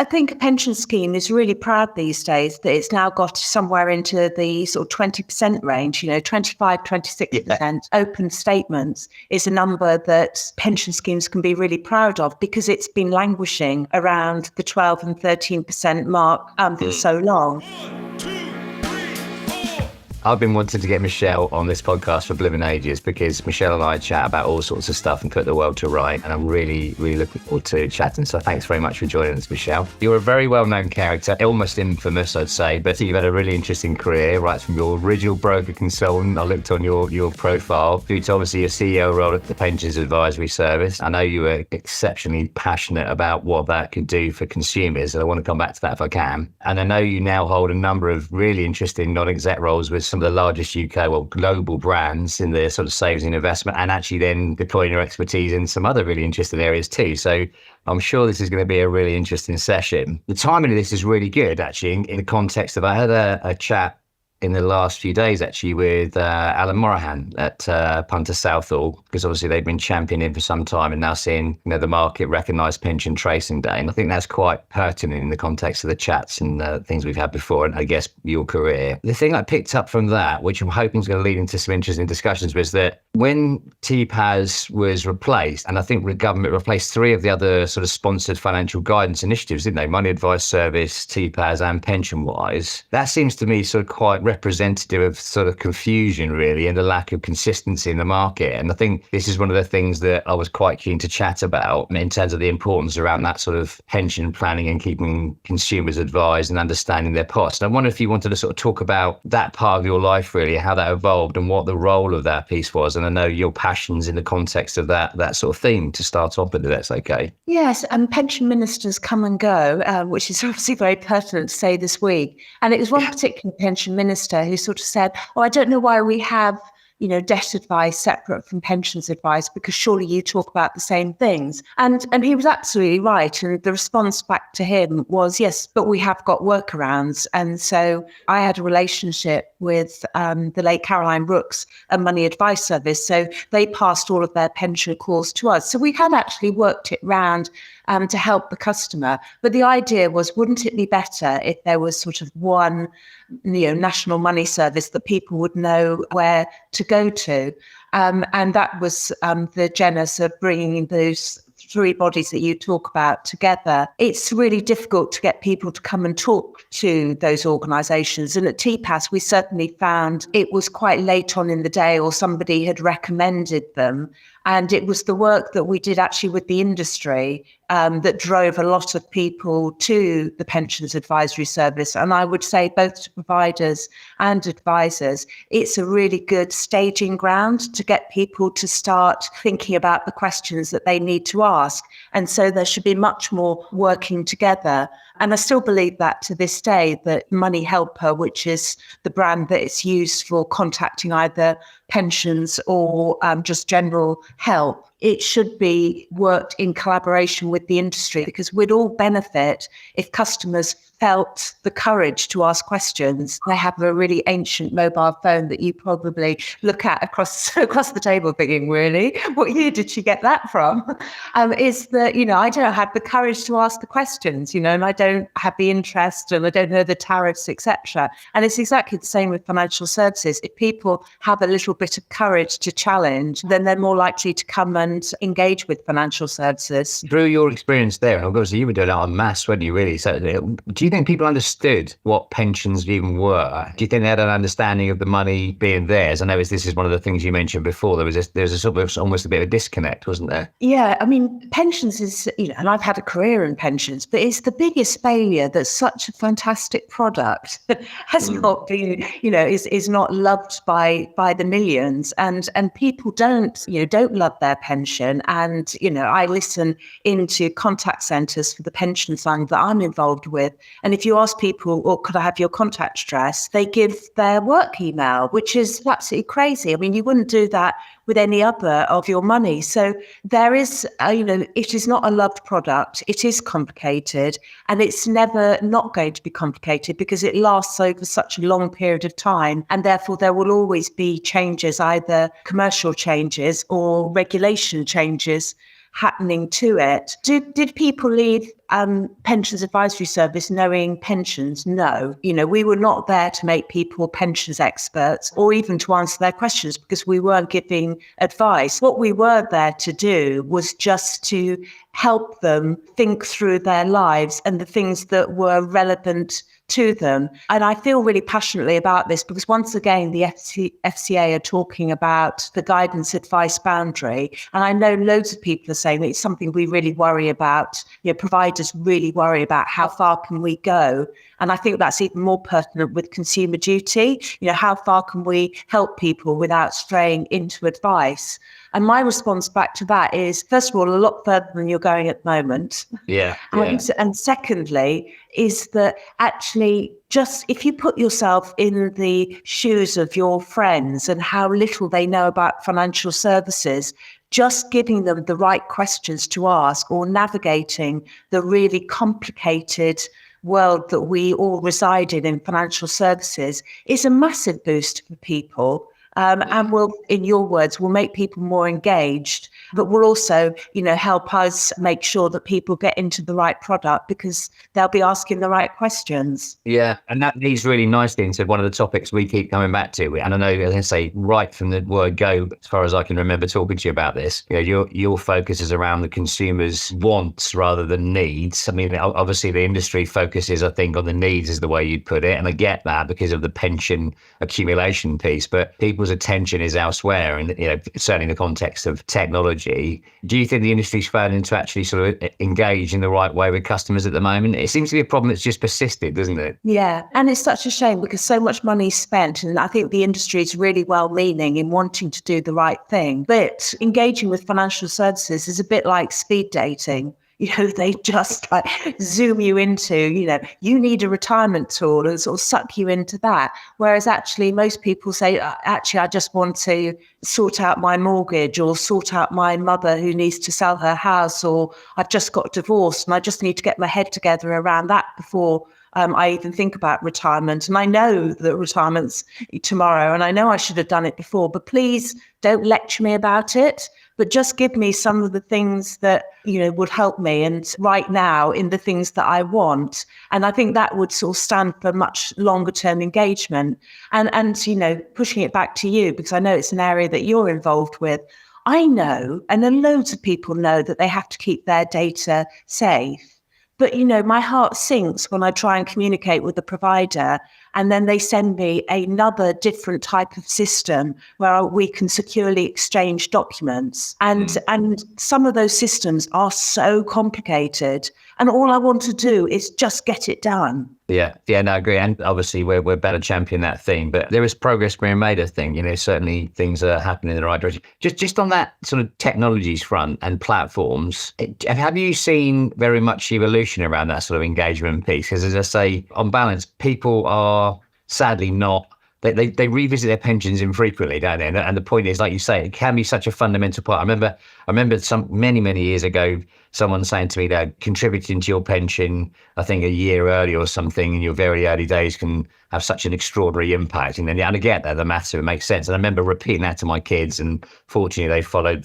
I think a pension scheme is really proud these days that it's now got somewhere into the sort of 20% range, 25, 26% open statements is a number that pension schemes can be really proud of because it's been languishing around the 12 and 13% mark for so long. I've been wanting to get Michelle on this podcast for blooming ages because Michelle and I chat about all sorts of stuff and put the world to right. And I'm really, really looking forward to chatting. So thanks very much for joining us, Michelle. You're a very well-known character, almost infamous, I'd say, but you've had a really interesting career, right from your original broker consultant. I looked on your profile, through to obviously your CEO role at the Pensions Advisory Service. I know you were exceptionally passionate about what that could do for consumers. And I want to come back to that if I can. And I know you now hold a number of really interesting non-exec roles with some of the largest UK, global brands in the sort of savings and investment, and actually then deploying your expertise in some other really interesting areas too. So I'm sure this is going to be a really interesting session. The timing of this is really good, actually, in the context of, I had a chat in the last few days, actually, with Alan Morahan at Punter Southall, because obviously they've been championing for some time and now seeing the market recognise Pension Tracing Day. And I think that's quite pertinent in the context of the chats and things we've had before, and I guess your career. The thing I picked up from that, which I'm hoping is going to lead into some interesting discussions, was that when TPAS was replaced, and I think the government replaced 3 of the other sort of sponsored financial guidance initiatives, didn't they? Money Advice Service, TPAS and PensionWise. That seems to me sort of quite representative of sort of confusion, really, and the lack of consistency in the market. And I think this is one of the things that I was quite keen to chat about in terms of the importance around that sort of pension planning and keeping consumers advised and understanding their costs. And I wonder if you wanted to sort of talk about that part of your life, really, how that evolved and what the role of that piece was. And I know your passions in the context of that sort of theme to start off with, if that's okay. Yes, and pension ministers come and go, which is obviously very pertinent to say this week. And it was one particular pension minister who sort of said, I don't know why we have debt advice separate from pensions advice, because surely you talk about the same things. And he was absolutely right. And the response back to him was, yes, but we have got workarounds. And so I had a relationship with the late Caroline Brooks and Money Advice Service. So they passed all of their pension calls to us. So we had actually worked it round to help the customer. But the idea was, wouldn't it be better if there was sort of one national money service that people would know where to go to? And that was the genesis of bringing those 3 bodies that you talk about together. It's really difficult to get people to come and talk to those organisations. And at TPAS, we certainly found it was quite late on in the day, or somebody had recommended them. And it was the work that we did actually with the industry that drove a lot of people to the Pensions Advisory Service. And I would say both to providers and advisors, it's a really good staging ground to get people to start thinking about the questions that they need to ask. And so there should be much more working together. And I still believe that to this day, that Money Helper, which is the brand that it's used for contacting either pensions or just general help, it should be worked in collaboration with the industry, because we'd all benefit if customers felt the courage to ask questions. I have a really ancient mobile phone that you probably look at across the table thinking, really? What year did she get that from? Is that, I don't have the courage to ask the questions, and I don't have the interest and I don't know the tariffs, etc. And it's exactly the same with financial services. If people have a little bit of courage to challenge, then they're more likely to come and engage with financial services. Through your experience there, obviously you were doing it en masse, weren't you, really? So do you think people understood what pensions even were? Do you think they had an understanding of the money being theirs? I know this is one of the things you mentioned before. There was a sort of almost a bit of a disconnect, wasn't there? Yeah, I mean, pensions is, and I've had a career in pensions, but it's the biggest failure that such a fantastic product has not been, is not loved by the millions, and people don't love their pension. And I listen into contact centres for the pension fund that I'm involved with, and if you ask people, could I have your contact address, they give their work email, which is absolutely crazy. I mean, you wouldn't do that with any other of your money. So there is, it is not a loved product. It is complicated, and it's never not going to be complicated because it lasts over such a long period of time. And therefore there will always be changes, either commercial changes or regulation changes happening to it. Did people leave pensions advisory service knowing pensions? No. We were not there to make people pensions experts or even to answer their questions because we weren't giving advice. What we were there to do was just to help them think through their lives and the things that were relevant to them. And I feel really passionately about this because once again, the FCA are talking about the guidance advice boundary. And I know loads of people are saying that it's something we really worry about. Providers really worry about how far can we go? And I think that's even more pertinent with consumer duty. How far can we help people without straying into advice? And my response back to that is, first of all, a lot further than you're going at the moment. Yeah. And secondly, is that actually just if you put yourself in the shoes of your friends and how little they know about financial services, just giving them the right questions to ask or navigating the really complicated world that we all reside in financial services is a massive boost for people. And will, in your words, will make people more engaged, but will also, help us make sure that people get into the right product because they'll be asking the right questions. Yeah, and that leads really nicely into one of the topics we keep coming back to. And I know, as I say, right from the word go, as far as I can remember talking to you about this, your focus is around the consumer's wants rather than needs. I mean, obviously the industry focuses, I think, on the needs is the way you'd put it. And I get that because of the pension accumulation piece, but people's attention is elsewhere. And, certainly in the context of technology, do you think the industry's failing to actually sort of engage in the right way with customers at the moment? It seems to be a problem that's just persisted, doesn't it? Yeah. And it's such a shame because so much money is spent. And I think the industry is really well-meaning in wanting to do the right thing. But engaging with financial services is a bit like speed dating. They just zoom you into, you need a retirement tool and sort of suck you into that. Whereas actually most people say, actually, I just want to sort out my mortgage or sort out my mother who needs to sell her house, or I've just got divorced and I just need to get my head together around that before I even think about retirement. And I know that retirement's tomorrow and I know I should have done it before, but please don't lecture me about it. But just give me some of the things that, would help me and right now in the things that I want. And I think that would sort of stand for much longer term engagement. And pushing it back to you, because I know it's an area that you're involved with. I know, and then loads of people know that they have to keep their data safe. But, my heart sinks when I try and communicate with the provider and then they send me another different type of system where we can securely exchange documents. And some of those systems are so complicated. And all I want to do is just get it done. Yeah, no, I agree. And obviously we're better champion that theme, but there is progress being made, I think. Certainly things are happening in the right direction. Just on that sort of technologies front and platforms, have you seen very much evolution around that sort of engagement piece? Because as I say, on balance, people are sadly not, they revisit their pensions infrequently, don't they? And the point is, like you say, it can be such a fundamental part. I remember some many years ago, someone saying to me that contributing to your pension, I think a year early or something in your very early days can have such an extraordinary impact. And I get that, the maths, it makes sense. And I remember repeating that to my kids, and fortunately they followed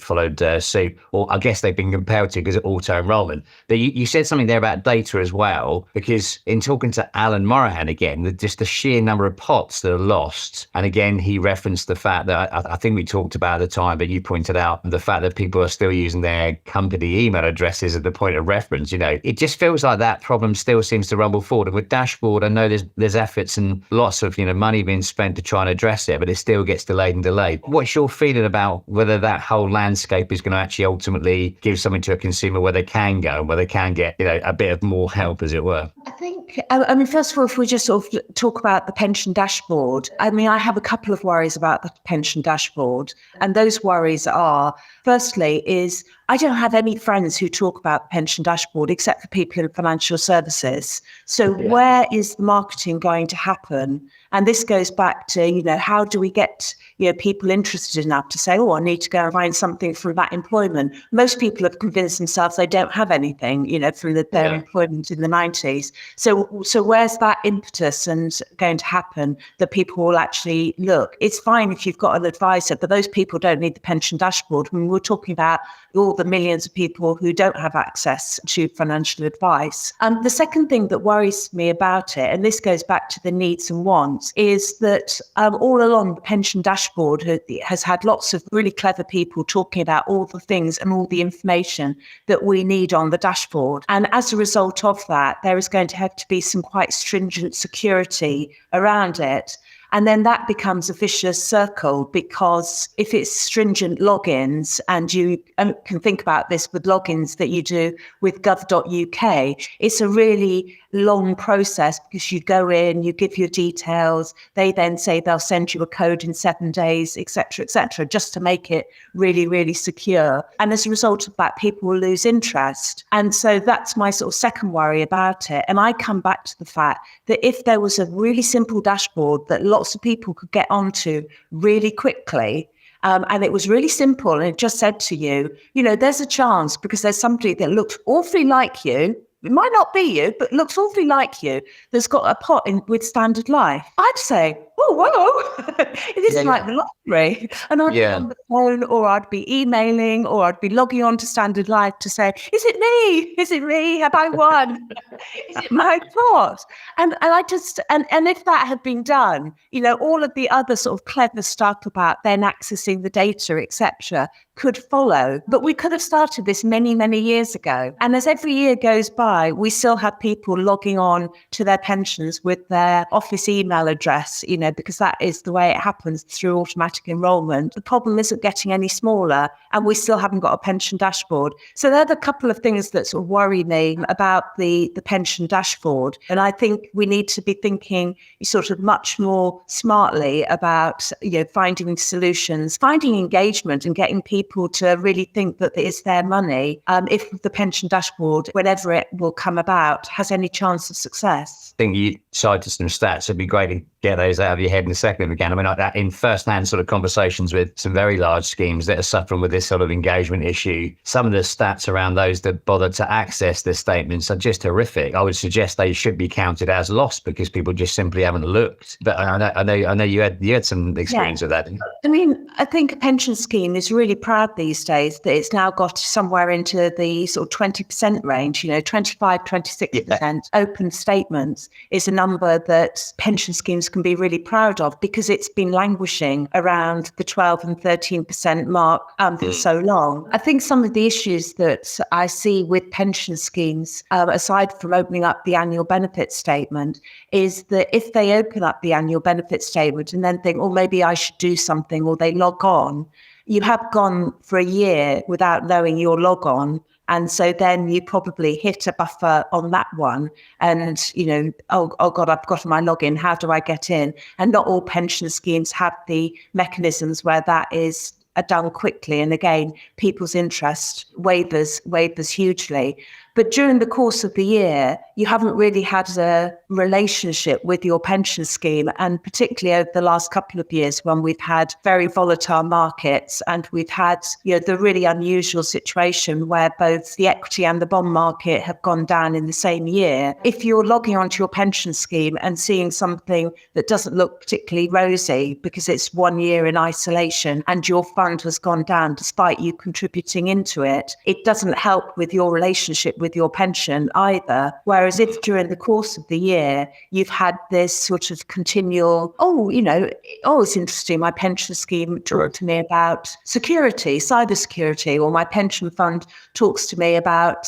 suit, or I guess they've been compelled to because of auto enrollment. But you said something there about data as well, because in talking to Alan Morahan again, just the sheer number of pots that are lost. And again, he referenced the fact that I think we talked about at the time, but you pointed out the fact that people are still using their company email addresses at the point of reference. It just feels like that problem still seems to rumble forward. And with Dashboard, I know there's efforts and lots of money being spent to try and address it, but it still gets delayed and delayed. What's your feeling about whether that whole landscape is going to actually ultimately give something to a consumer where they can go and where they can get a bit of more help, as it were? I think, first of all, if we just sort of talk about the pension dashboard, I have a couple of worries about the pension dashboard. And those worries are, firstly, is I don't have any friends who talk about the pension dashboard except for people in financial services. So where is the marketing going to happen? And this goes back to, how do we get people interested enough to say, I need to go and find something from that employment. Most people have convinced themselves they don't have anything, from their employment in the 90s. So So where's that impetus and going to happen that people will actually look? It's fine if you've got an advisor, but those people don't need the pension dashboard. I mean, we're talking about all the millions of people who don't have access to financial advice. The second thing that worries me about it, and this goes back to the needs and wants, is that all along the pension dashboard has had lots of really clever people talking about all the things and all the information that we need on the dashboard. And as a result of that, there is going to have to be some quite stringent security around it. And then that becomes a vicious circle, because if it's stringent logins, and you can think about this with logins that you do with gov.uk, it's a really long process, because you go in, you give your details, they then say they'll send you a code in 7 days, etc., just to make it really, really secure. And as a result of that, people will lose interest. And so that's my sort of second worry about it. And I come back to the fact that if there was a really simple dashboard that lots of people could get onto really quickly, and it was really simple, and it just said to you, there's a chance, because there's somebody that looks awfully like you. It might not be you, but looks awfully like you, that's got a pot in with Standard Life. I'd say, oh, whoa, it isn't like the lottery. And I'd be on the phone, or I'd be emailing, or I'd be logging on to Standard Life to say, is it me? Is it me? Have I won? Is it my pot? And I just, and if that had been done, all of the other sort of clever stuff about then accessing the data, etc., could follow. But we could have started this many, many years ago. And as every year goes by, we still have people logging on to their pensions with their office email address, because that is the way it happens through automatic enrolment. The problem isn't getting any smaller, and we still haven't got a pension dashboard. So there are a couple of things that sort of worry me about the pension dashboard. And I think we need to be thinking sort of much more smartly about, finding solutions, finding engagement, and getting people to really think that it's their money, if the pension dashboard, whenever it will come about, has any chance of success. I think you cited some stats. It'd be great to get those out of your head in a second if we can. I mean, like that, in first-hand sort of conversations with some very large schemes that are suffering with this sort of engagement issue, some of the stats around those that bother to access their statements are just horrific. I would suggest they should be counted as lost, because people just simply haven't looked. But I know you had some experience with that. I mean, I think a pension scheme is really proud these days that it's now got somewhere into the sort of 20% range, 25, 26% open statements is a number that pension schemes can be really proud of, because it's been languishing around the 12 and 13% mark for so long. I think some of the issues that I see with pension schemes, aside from opening up the annual benefit statement, is that if they open up the annual benefit statement and then think, oh, maybe I should do something, or they log on, you have gone for a year without knowing your log on. And so then you probably hit a buffer on that one. And, oh God, I've got my login. How do I get in? And not all pension schemes have the mechanisms where that is done quickly. And again, people's interest wavers hugely. But during the course of the year, you haven't really had a relationship with your pension scheme. And particularly over the last couple of years, when we've had very volatile markets, and we've had the really unusual situation where both the equity and the bond market have gone down in the same year. If you're logging onto your pension scheme and seeing something that doesn't look particularly rosy because it's 1 year in isolation and your fund has gone down despite you contributing into it, it doesn't help with your relationship with your pension either. Whereas if during the course of the year you've had this sort of continual, it's interesting, my pension scheme talked to me about security, cyber security, or my pension fund talks to me about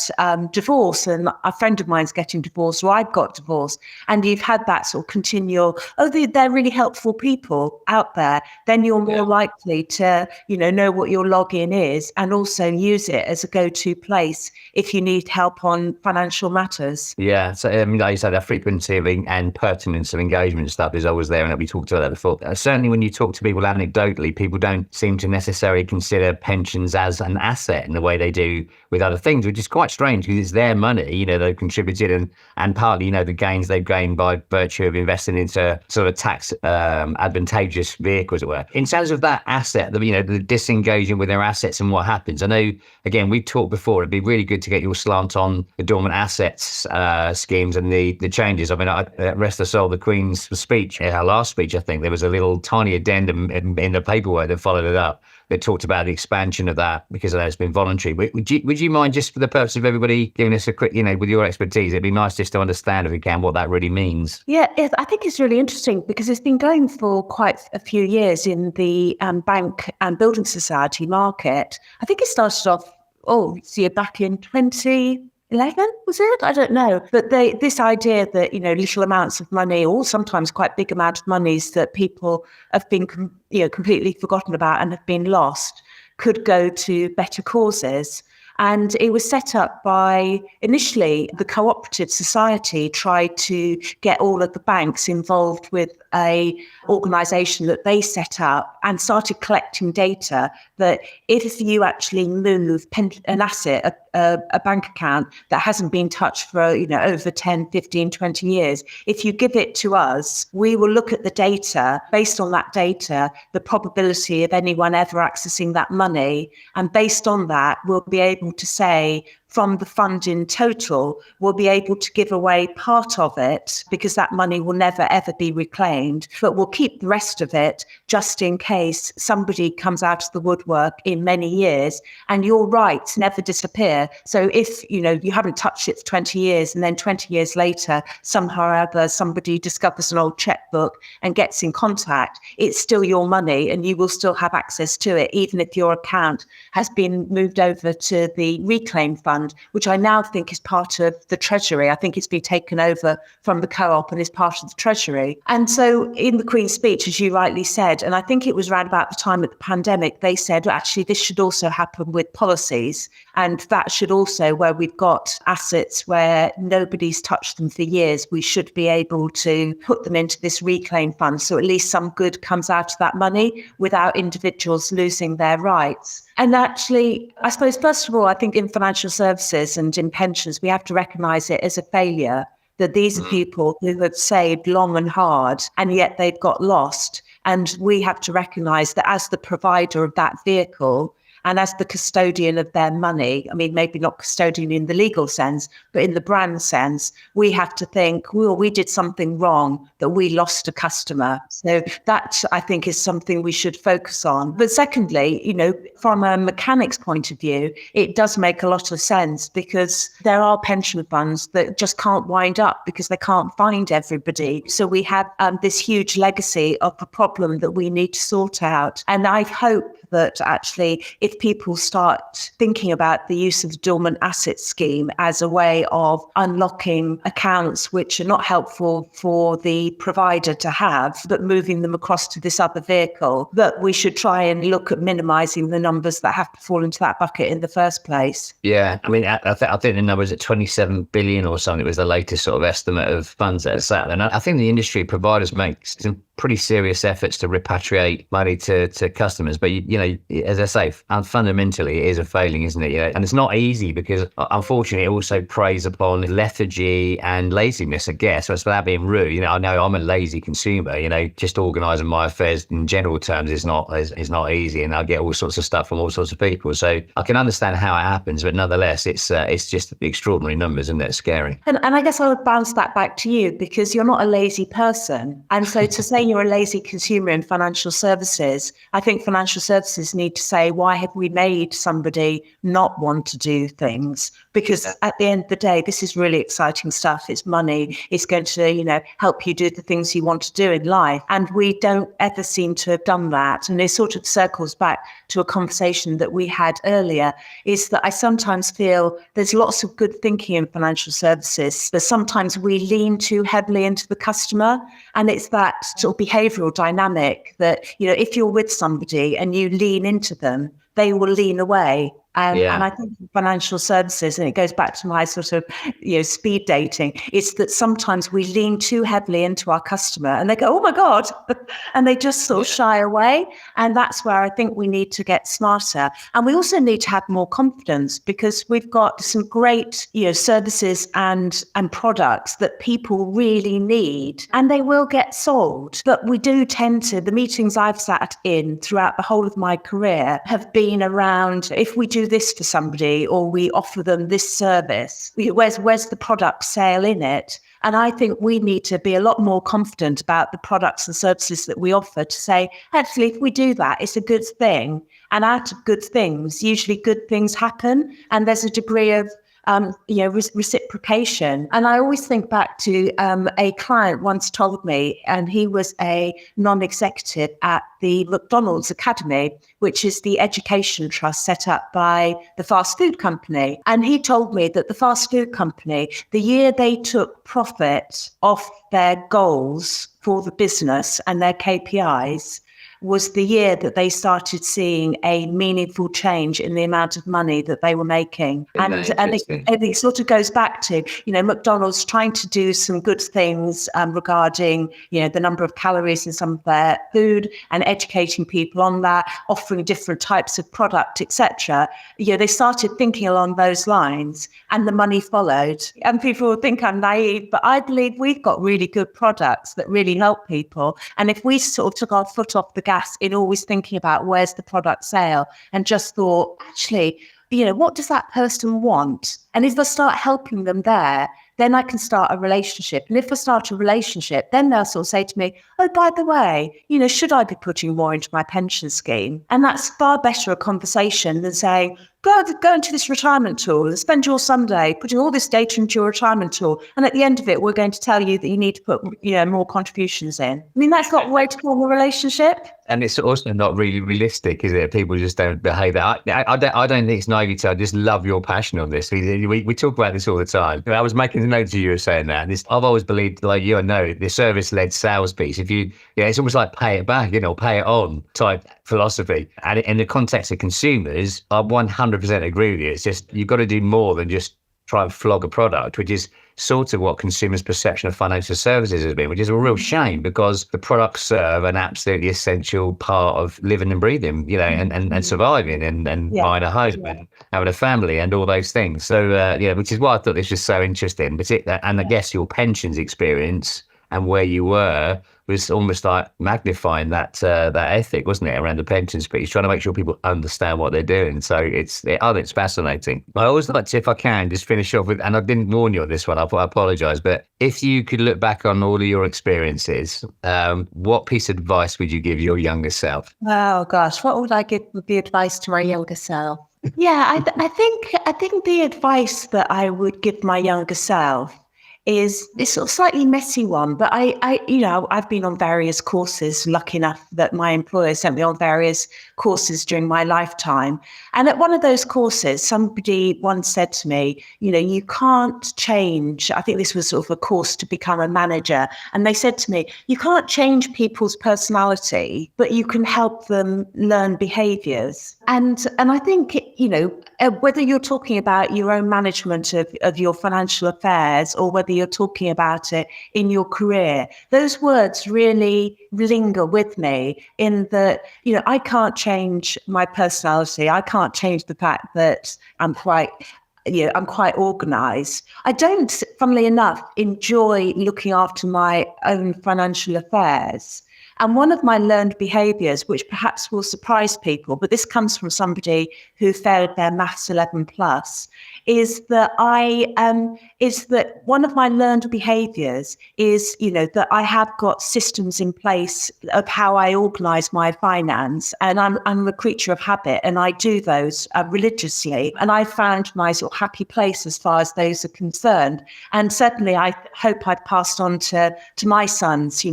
divorce, and a friend of mine's getting divorced, or I've got divorced, and you've had that sort of continual, they're really helpful people out there, then you're more likely to, know what your login is, and also use it as a go-to place if you need help on financial matters. Yeah, so like you said, that frequency and pertinence of engagement stuff is always there, and we talked about that before. Certainly when you talk to people anecdotally, people don't seem to necessarily consider pensions as an asset in the way they do with other things, which is quite strange, because it's their money, they've contributed, and partly, the gains they've gained by virtue of investing into sort of tax advantageous vehicles, as it were. In terms of that asset, the disengaging with their assets and what happens, I know, again, we've talked before, it'd be really good to get your slant built on the dormant assets schemes and the changes. I mean, rest her soul, the Queen's speech, her last speech, I think, there was a little tiny addendum in the paperwork that followed it up that talked about the expansion of that, because I know it's been voluntary. Would you mind, just for the purpose of everybody, giving us a quick, with your expertise, it'd be nice just to understand, if we can, what that really means. Yeah, I think it's really interesting because it's been going for quite a few years in the bank and building society market. I think it started off, back in 2011, was it? I don't know. But this idea that, little amounts of money, or sometimes quite big amount of monies that people have been, completely forgotten about and have been lost, could go to better causes. And it was set up by, initially, the cooperative society tried to get all of the banks involved with a organisation that they set up and started collecting data that if you actually move an asset, a bank account that hasn't been touched for, over 10, 15, 20 years, if you give it to us, we will look at the data. Based on that data, the probability of anyone ever accessing that money. And based on that, we'll be able to say, from the fund in total, we'll be able to give away part of it because that money will never, ever be reclaimed. But we'll keep the rest of it just in case somebody comes out of the woodwork in many years, and your rights never disappear. So if, you haven't touched it for 20 years and then 20 years later, somehow or other, somebody discovers an old checkbook and gets in contact, it's still your money and you will still have access to it, even if your account has been moved over to the reclaim fund, which I now think is part of the Treasury. I think it's been taken over from the Co-op and is part of the Treasury. And so in the Queen's speech, as you rightly said, and I think it was around about the time of the pandemic, they said, actually, this should also happen with policies. And that should also, where we've got assets where nobody's touched them for years, we should be able to put them into this reclaim fund. So at least some good comes out of that money without individuals losing their rights. And actually, I suppose, first of all, I think in financial services and in pensions, we have to recognise it as a failure, that these are people who have saved long and hard, and yet they've got lost. And we have to recognise that as the provider of that vehicle, and as the custodian of their money, I mean, maybe not custodian in the legal sense, but in the brand sense, we have to think, well, we did something wrong, that we lost a customer. So that, I think, is something we should focus on. But secondly, from a mechanics point of view, it does make a lot of sense because there are pension funds that just can't wind up because they can't find everybody. So we have this huge legacy of a problem that we need to sort out. And I hope that actually, if people start thinking about the use of the dormant asset scheme as a way of unlocking accounts which are not helpful for the provider to have, but moving them across to this other vehicle, that we should try and look at minimising the numbers that have to fall into that bucket in the first place. Yeah, I mean, I think the number is at 27 billion or something. It was the latest sort of estimate of funds that are sat there. And I think the industry providers make some pretty serious efforts to repatriate money to customers. But, as I say, fundamentally, it is a failing, isn't it? And it's not easy because, unfortunately, it also preys upon lethargy and laziness, I guess. So it's without being rude. I know I'm a lazy consumer. Just organising my affairs in general terms is not easy, and I get all sorts of stuff from all sorts of people. So I can understand how it happens, but nonetheless, it's just extraordinary numbers, isn't it? Scary. And I guess I would bounce that back to you because you're not a lazy person, and so to say you're a lazy consumer in financial services, I think financial services need to say, why have we made somebody not want to do things? Because at the end of the day, this is really exciting stuff. It's money. It's going to, help you do the things you want to do in life. And we don't ever seem to have done that. And it sort of circles back to a conversation that we had earlier, is that I sometimes feel there's lots of good thinking in financial services, but sometimes we lean too heavily into the customer. And it's that sort of behavioural dynamic that, if you're with somebody and you lean into them, they will lean away. And I think financial services, and it goes back to my sort of, speed dating, it's that sometimes we lean too heavily into our customer and they go, oh my God, and they just sort of shy away. And that's where I think we need to get smarter. And we also need to have more confidence because we've got some great, services and products that people really need, and they will get sold. But we do tend to, the meetings I've sat in throughout the whole of my career have been around, if we do do this for somebody, or we offer them this service. Where's the product sale in it? And I think we need to be a lot more confident about the products and services that we offer to say, actually, if we do that, it's a good thing. And out of good things, usually good things happen. And there's a degree of reciprocation. And I always think back to a client once told me, and he was a non-executive at the McDonald's Academy, which is the education trust set up by the fast food company. And he told me that the fast food company, the year they took profit off their goals for the business and their KPIs, was the year that they started seeing a meaningful change in the amount of money that they were making. And it sort of goes back to, McDonald's trying to do some good things regarding, the number of calories in some of their food and educating people on that, offering different types of product, etc. They started thinking along those lines and the money followed. And people will think I'm naive, but I believe we've got really good products that really help people. And if we sort of took our foot off the gas in always thinking about where's the product sale and just thought, actually, what does that person want? And if I start helping them there, then I can start a relationship. And if I start a relationship, then they'll sort of say to me, oh, by the way, should I be putting more into my pension scheme? And that's far better a conversation than saying, go into this retirement tool and spend your Sunday putting all this data into your retirement tool. And at the end of it, we're going to tell you that you need to put more contributions in. I mean, that's not a way to form a relationship. And it's also not really realistic, is it? People just don't behave that. I don't think it's naivety. I just love your passion on this. We talk about this all the time. I was making the notes of you were saying that. And I've always believed, like you know, the service-led sales piece. If it's almost like pay it back, pay it on type philosophy. And in the context of consumers, I 100% agree with you. It's just you've got to do more than just try and flog a product, which is sort of what consumers' perception of financial services has been, which is a real shame because the products serve an absolutely essential part of living and breathing, and surviving and buying a home and having a family and all those things. So, which is why I thought this was so interesting. I guess your pensions experience and where you were was almost like magnifying that ethic, wasn't it, around the pensions piece, trying to make sure people understand what they're doing. So it's fascinating. I always like to, if I can, just finish off with, and I didn't warn you on this one, I apologise, but if you could look back on all of your experiences, what piece of advice would you give your younger self? Oh gosh, what would I give the advice to my younger self? Yeah, I think the advice that I would give my younger self is this sort of slightly messy one, but I've been on various courses, lucky enough that my employer sent me on various courses during my lifetime. And at one of those courses, somebody once said to me, you can't change, I think this was sort of a course to become a manager. And they said to me, you can't change people's personality, but you can help them learn behaviors. And I think, whether you're talking about your own management of your financial affairs or whether you're talking about it in your career, those words really linger with me in that, I can't change my personality. I can't change the fact that I'm quite organized. I don't, funnily enough, enjoy looking after my own financial affairs. And one of my learned behaviours, which perhaps will surprise people, but this comes from somebody who failed their Maths 11 plus, is that one of my learned behaviours is, that I have got systems in place of how I organise my finance, and I'm a creature of habit, and I do those religiously. And I found my sort of happy place as far as those are concerned. And certainly, I hope I've passed on to my sons,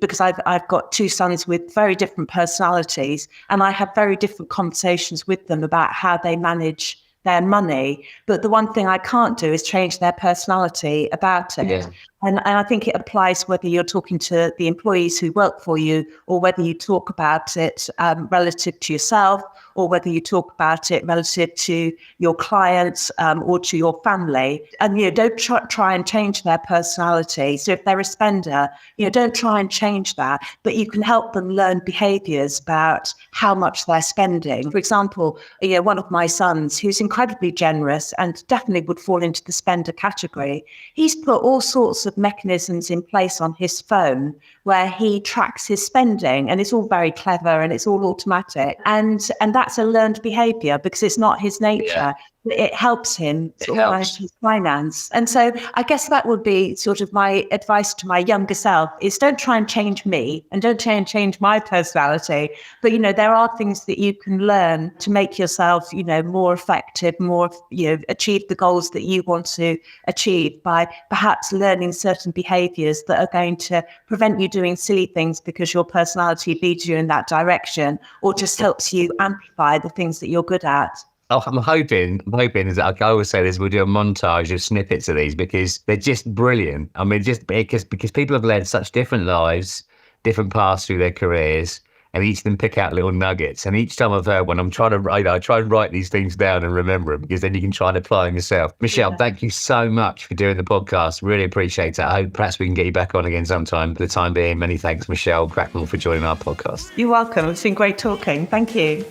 because I've got two sons with very different personalities, and I have very different conversations with them about how they manage their money. But the one thing I can't do is change their personality about it. Yeah. And I think it applies whether you're talking to the employees who work for you or whether you talk about it relative to yourself or whether you talk about it relative to your clients or to your family. And, don't try and change their personality. So if they're a spender, don't try and change that, but you can help them learn behaviours about how much they're spending. For example, one of my sons, who's incredibly generous and definitely would fall into the spender category, he's put all sorts of of mechanisms in place on his phone where he tracks his spending, and it's all very clever and it's all automatic. And that's a learned behavior because it's not his nature. Yeah. It helps him It sort of helps. manage his finance. And so I guess that would be sort of my advice to my younger self is don't try and change me and don't try and change my personality. But, you know, there are things that you can learn to make yourself, you know, more effective, more, you know, achieve the goals that you want to achieve by perhaps learning certain behaviors that are going to prevent you doing silly things because your personality leads you in that direction or just helps you amplify the things that you're good at. Oh, I'm hoping is that I always say this, we'll do a montage of snippets of these because they're just brilliant. I mean, just because people have led such different lives, different paths through their careers, and each of them pick out little nuggets. And each time I've heard one, I'm trying to write, I try and write these things down and remember them because then you can try and apply them yourself. Michelle, Thank you so much for doing the podcast. Really appreciate it. I hope perhaps we can get you back on again sometime. For the time being, many thanks, Michelle Cracknell, for joining our podcast. You're welcome. It's been great talking. Thank you.